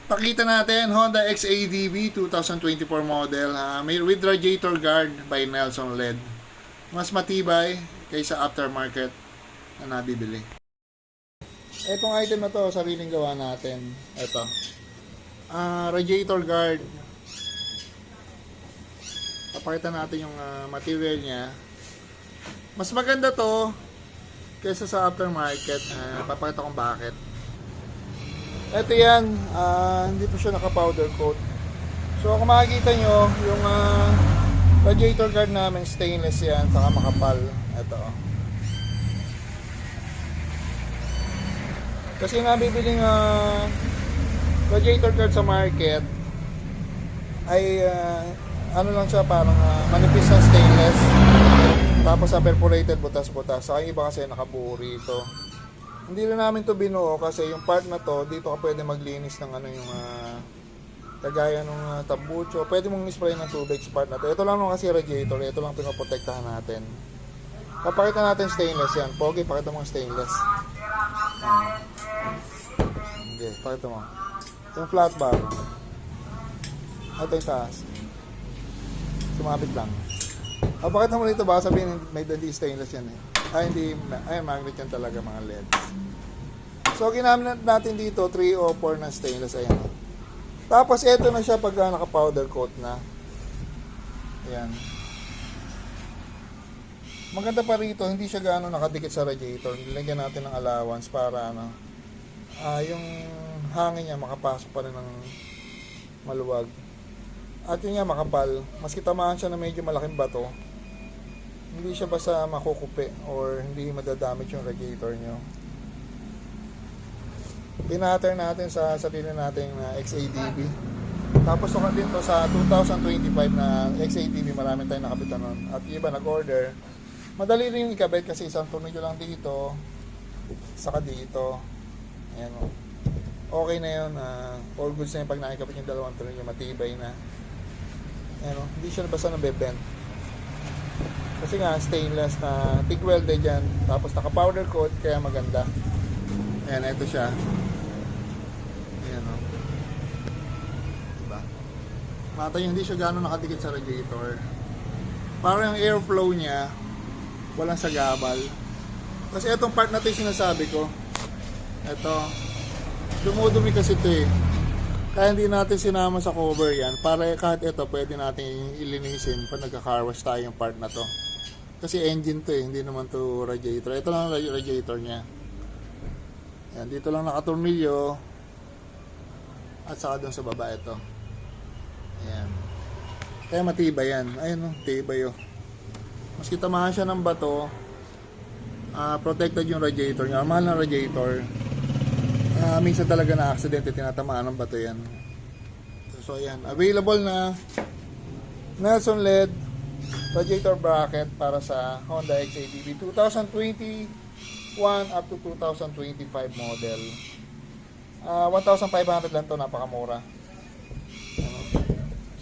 Pakita natin Honda XADV 2024 model, may with radiator guard by Nelson LED. Mas matibay kaysa aftermarket na nabibili. Etong item na to, sariling gawa natin. Ito. Radiator guard. Papakita natin yung material niya. Mas maganda to kaysa sa aftermarket. Papakita kung bakit. Ito yan, hindi po siya naka-powder coat. So kung makikita nyo, yung radiator guard namin stainless yan, saka makapal. Ito. Kasi nabibiling radiator guard sa market ay ano lang siya, parang manipis na stainless. Tapos perforated, butas-butas. Saka yung iba kasi nakabuo rito. Hindi rin namin to binuo kasi yung part na to, dito ka pwede maglinis ng ano yung kagaya ng tambucho. Pwede mong spray ng tubig sa part na to. Ito lang naman kasi radiator, ito lang pinoprotektahan natin. Papakita natin stainless yan. Pogi, pakita mo stainless. Okay, pakita mo. Yung flat bar. Ito yung taas. Sumabit lang. Pakita mo rito ba, sabihin may dali stainless yan eh. Hindi, magnet yan talaga mga LEDs. So, ginamit natin dito 304 na stainless. Ayan. Tapos, ito na siya pag naka-powder coat na. Ayan. Maganda pa rito, hindi siya gaano nakadikit sa radiator. Nilagyan natin ng allowance para yung hangin niya makapasok pa rin ng maluwag. At yun nga, makapal. Maski tamaan siya na medyo malaking bato, hindi siya basta makukupi or hindi madadamage yung radiator nyo. Pinatter natin sa sarili natin na XADV. Tapos sukat din to sa 2025 na XADV, marami tayong nakabitan nun. At iba nag-order. Madali rin yung ikabit kasi isang tornilyo lang dito, saka dito. Ayan o. Okay na yun. All goods na yun pag nakikabit yung dalawang tornilyo, matibay na. Ayan o. Hindi siya basta nabebend. Kasi nga stainless na TIG welded dyan, tapos naka powder coat kaya maganda. Ayan, ito siya. Ayan o. Diba? Mata yung hindi siya gano'ng nakadikit sa radiator. Parang yung airflow niya walang sagabal. Kasi itong part na ito yung sinasabi ko, ito dumudumi kasi ito eh. Kaya hindi natin sinama sa cover yan, para kahit ito pwede natin ilinisin pag nagka-car wash tayo yung part na to. Kasi engine to eh, hindi naman to radiator. Ito lang ang radiator niya. Yan, dito lang nakatornilyo. At saka doon sa baba ito. Ayan. Kaya matibay yan. Ayun o, tibay o. Maski tamahan siya ng bato, protected yung radiator niya. Mahal na radiator. Minsan talaga na aksidente, tinatamaan ng bato yan. So ayan, available na Nelson LED radiator bracket para sa Honda XADV 2021 up to 2025 model. 1,500 lang to, napakamura.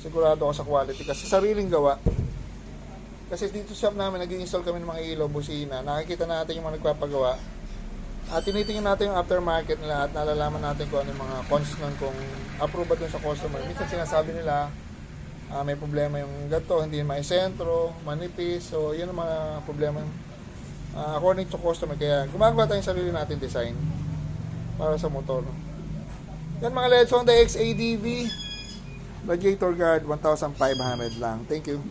Sigurado ako sa quality kasi sariling gawa. Kasi dito sa shop namin nag-install kami ng mga ilaw, busina. Nakikita natin yung mga nagpapagawa. At tinitingnan natin yung aftermarket nila at nalalaman natin kung ano yung mga cons nun, kung approve ba dun sa customer. Minsan sinasabi nila may problema yung ganito, hindi maisentro, manipis. So yun ang mga problema according to customer. Kaya gumagawa tayong sarili natin design para sa motor. Yan mga LEDs, Honda XADV radiator guard, 1,500 lang. Thank you.